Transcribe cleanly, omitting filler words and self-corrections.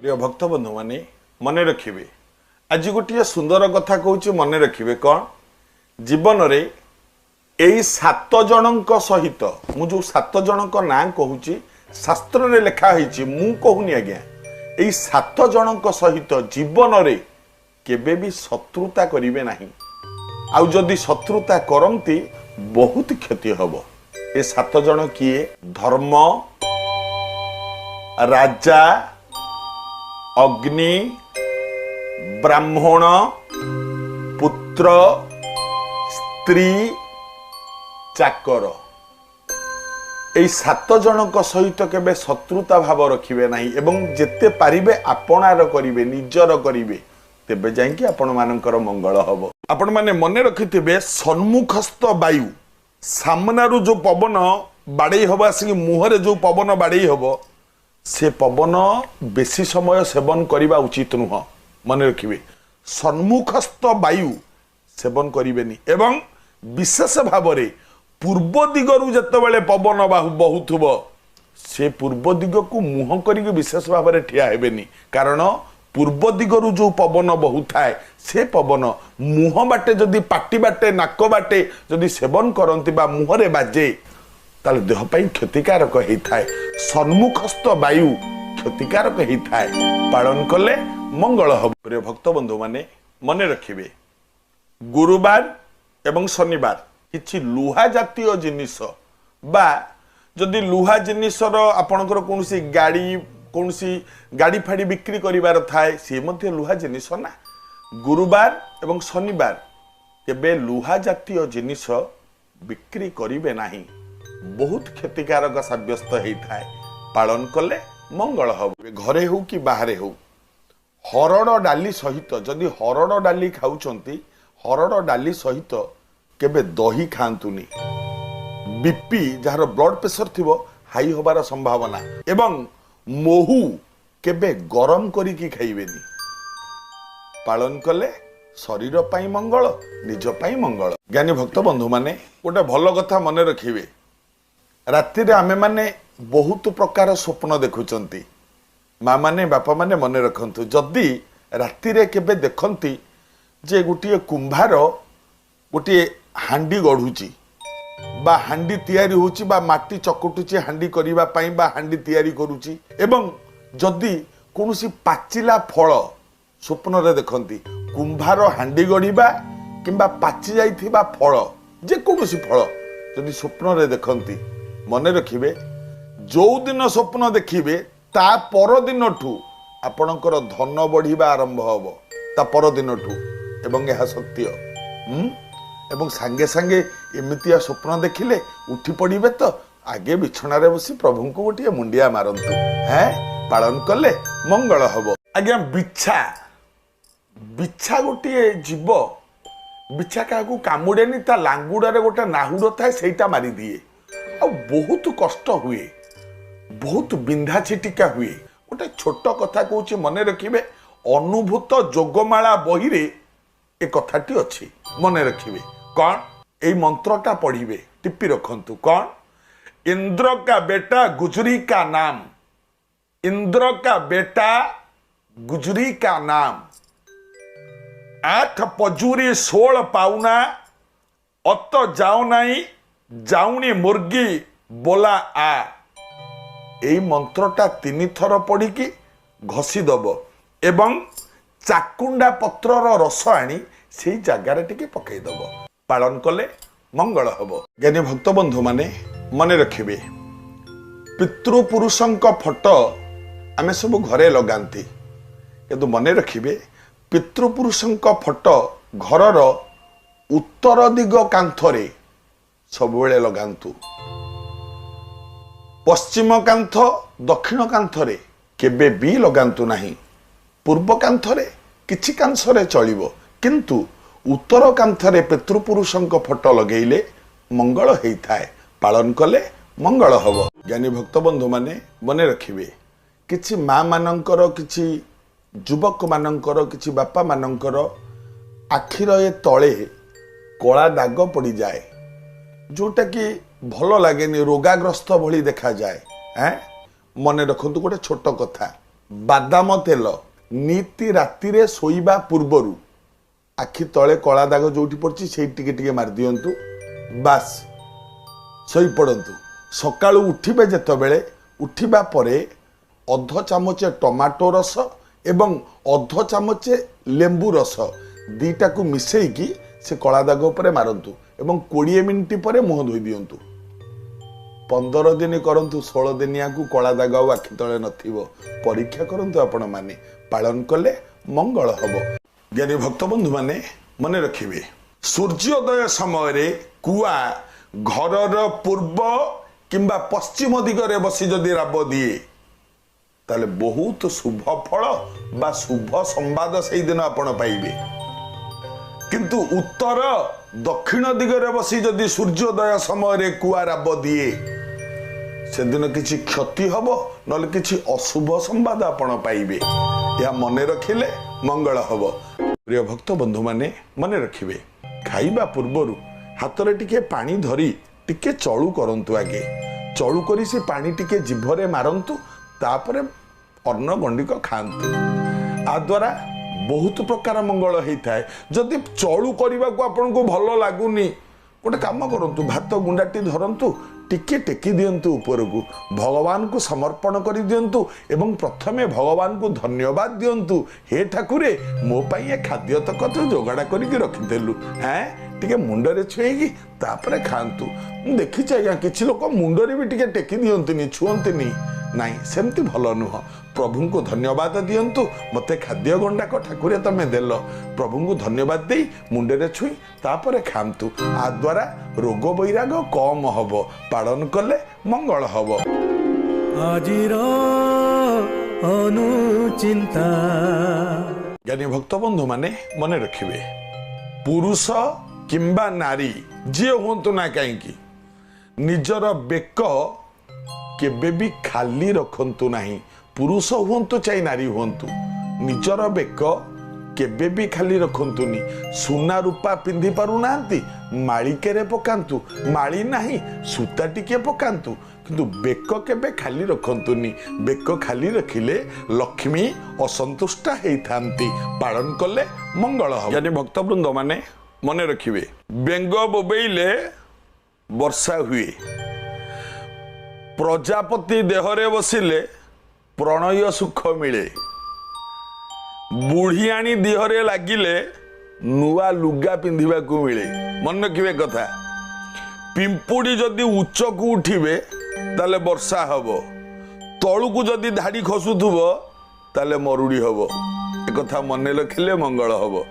प्रिय भक्त बंधु माने मन रखिए आज गोटे सुंदर कथा कहूँ मन रखिए कौन जीवन रे यही 7 जनक सहित मु जो 7 जनक ना कहूँ शास्त्र रे लिखा है मु कहूनी आज्ञा यही 7 जनक सहित जीवन रे केबे भी शत्रुता करिवे नहीं आउ जदि शत्रुता करती बहुत क्षति हब। ये 7 जन किए धर्म राजा अग्नि ब्राह्मण पुत्र स्त्री चाकर यही 7 जनक सहित केबे शत्रुता भाव रखिबे नहीं एवं जेते पारिबे आपणार करिवे निजर करिवे तेबे जाइंकी आपण मानकर मंगल हब। आपण माने मने रखिथिबे सन्मुखस्थ वायु सामनारू जो पवन बाड़े हब आसिक मुहरे जो पवन बाड़े हब से पवन बेसी समय सेवन करने उचित नुह। मन रखिए सन्मुखस्थ वायु सेवन करेनि एवं विशेष भाव में पूर्व दिगरु जितेबाला पवन बहुथुब से पूर्व दिग को मुह कर विशेष भाव में ठिया हेबेनि कारण पूर्व दिगरु जो पवन बहु थाए से पवन मुह बाटे जदि पाटी बाटे नाक बाटे जदि सेवन करती मुहरे बाजे ताले देह पाई क्षतिकारक होता है। सन्मुखस्थ वायु क्षतिकारक होता है पालन कले मंगल हब। प्रिय भक्त बंधु माने मन रखिए गुरुवार एवं शनिवार किछि लुहा जातीय जिनिस बा जदि लुहा जिनिसर आपणकर कोनसी गाड़ी फाड़ी बिक्री करिवार थाए सी मध्य लुहा जिनिस ना गुरुवार एवं शनिवार केबे लुहा जातीय जिनिस बिक्री करिवे नाही बहुत क्षतिकारक साब्यस्त होता है पालन कले मंगल हब। घरे हो कि बाहरे हो हरड़ डाली सहित जदि हरड़ डाली खाउचंती हरड़ डाली सहित केबे दही खांतुनी बीपी जार ब्लड प्रेशर थिबो हाई होबार संभावना एवं मोहू केबे गरम करिकी खाइबेनी पालन कले शरीर पाई मंगल निज पाई मंगल। ज्ञानी भक्त बंधु माने गोटे भल कथा मन रखिए राति रे आमे माने बहुत प्रकार स्वप्न देखुचंती माँ माने बापा माने मन रखंतु जदि राति रे केबे देखंती जे गोटे कुंभार गोटे हांडी गढ़ुची बा हांडी तैयारी होची बा माटी चकुटुची हांडी करिबा पई बा हांडी तैयारी करूची एवं जदि कोनोसी पाचिला फल स्वप्न रे देखंती कुंभार हांडी गढ़िबा किंबा पाची जाइथिबा फल जे कोनोसी फल जदि स्वप्न रे देखंती मन रखिए जो दिन स्वप्न देखिए ता पर दिन ठू आपणकर धन बढ़िबा आरंभ हब ता पर दिन ठू एवं यह सत्य एवं सांगे सांगे एमितिया स्वप्न देखिले उठी पड़िबे तो आगे बिछना रे बसी प्रभु को गोटे मुंडिया मारंतु हैं पालन कले मंगल हब। आज्ञा बिच्छा बिच्छा गोटे जीव बिच्छा क्या कामुड़ेनी ता लांगुड़े गोटे नाहुड़ थाए सेटा मारी दिए आ बहुत कष्ट हुए बहुत बिंधा छिटिका हुए। गोटे छोट कथा कहूँ मन रखिए अनुभूत जोगमाला बही रे ए कथाटी अच्छी मन रखिए कौन यही मंत्रटा पढ़िए टिपी रखंतु कौन इंद्र का बेटा गुजरी का नाम इंद्र का बेटा गुजरी का नाम 8 पजूरी 16 पाउना अत जाओ नहीं जाऊनी मुर्गी बोला आ यही मंत्रटा 3 थर पढ़ी घसी दब एवं चाकुंडा पत्रर रस आनी से जगार टिके पकईदब पालन कले मंगल हब। ज्ञानी भक्त बंधु माने मन रखिए पितृपुरुषों फोटो आमे सब घरे लगाती किंतु मन रखिए पितृपुरुषों फोटो घरर उत्तर दिग कांथरे सबुले लगांतु पश्चिम कांथ दक्षिण कांथरे केबे भी लगांतु नहीं पूर्व कांथरे किछि कांथरे चलिबो किंतु उत्तर कांथरे पितृपुरुषों फोटो लगेले मंगल होता है पालन कले मंगल हब। ज्ञानी भक्त बंधु माने मन रखिए किछि माँ मानकर किछि युवक मानकर किछि बापा मानकर आखिर ए तले कला दाग पड़ जाए जोटा कि भल लगे रोगाग्रस्त भली देखा जाए। मन रखु गोटे छोट कथा बादाम तेल नीति राति शोइबा पूर्वरु आखि तले कला दाग जो पड़ी से टिके मार दिंतु बास शोई पड़तु सका उठिबे जेतेबेले उठिबा परे अध चामचे टमाटो रस एवं अध चामचे लेंबू रस दीटा को मिसेकी से कला दाग उपर मारतु एवं 20 मिनिट पर मुह धोई दिंतु 15 दिन करंतु 16 दिनिया को कला दाग आखि तले नथिबो परीक्षा करंतु आपण माने पालन कले मंगल हबो। ज्ञानी भक्त बंधु माने मने रखिबे सूर्योदय समय रे कुआ घरर पूर्व किंबा पश्चिम दिगरे बसी जदि राब दिए ताले बहुत शुभ फल बा शुभ संवाद से दिन आपण पाइबे किंतु उत्तर दक्षिण दिगरे बसी जदि सूर्योदय समय रे कुआ राब दिए से दिन किछि क्षति हबो नले किछि अशुभ संवाद आपण पाइबे या मने रखिले मंगल हबो। प्रिय भक्त बंधु माने मने रखिबे खाइबा पूर्वरु हाथ रे टिके पानी धरी टिके चळु करंतु आगे चळु करी से पानी टिके जिभरे मारंतु तापरे अन्न गंडिक खांतु आ द्वारा बहुत प्रकार मंगल होता है। जदि चळु करने को आपन को भल लगुनि गोटे काम करंतु भात गुंडाटी धरंतु टिके टेकी दियंतु ऊपर को भगवान को समर्पण कर दियंतु एवं प्रथमे भगवान को धन्यवाद दियंतु हे ठाकुरे मो पाई खाद्य तक तो जोगाड़ा करके रखिदेलु हैं टिके मुंडरे छुएगी तापरे खांतु देखी आज्ञा किछि लोक मुंडरे भी टिके टेकी दियंतुनी छुअंतुनी नाई सेमती भल नुह प्रभु को धन्यवाद दियंतु मते खाद्य गंडाक ठाकुरे तमे देल प्रभु को धन्यवाद दे मुंडरे छुई तापरे खांतु आ द्वारा रोग बैराग कम हबो पालन कले मंगल हबो। आजिर अनुचिंता ज्ञानी भक्त बंधु माने मने रखिबे पुरुष किंबा नारी जे होंतु ना कहीं निजर बेक केबे भी खाली रखंतु नहीं पुरुष हुंतु चाहे नारी हुंतु निजर बेक केबे भी खाली रखंतुनी सुना रूपा पिंधि पारु नांती मालिकेरे पकांतु माली नाही सूता टिके पकांतु किंतु बेक केबे खाली रखंतुनी बेक खाली रखिले लक्ष्मी असंतुष्टा हेइथांती पालन कले मंगल हो। यानी भक्तवृंद माने मने रखिबे बेंग बोबेइले वर्षा हुए प्रजापति देहरे बसिले प्रणय सुख मिले बुढ़ियाणी देहरे लगिले नुआ लुगा पिंधिबा को मिले मन रखिबे कथा पिंपुड़ी जदि उच्च को उठिबे ताले वर्षा हबो तळु को जदि धाड़ी खसुथुबो ताले मरुड़ी हबो ए कथा मन रखिले मंगल हबो।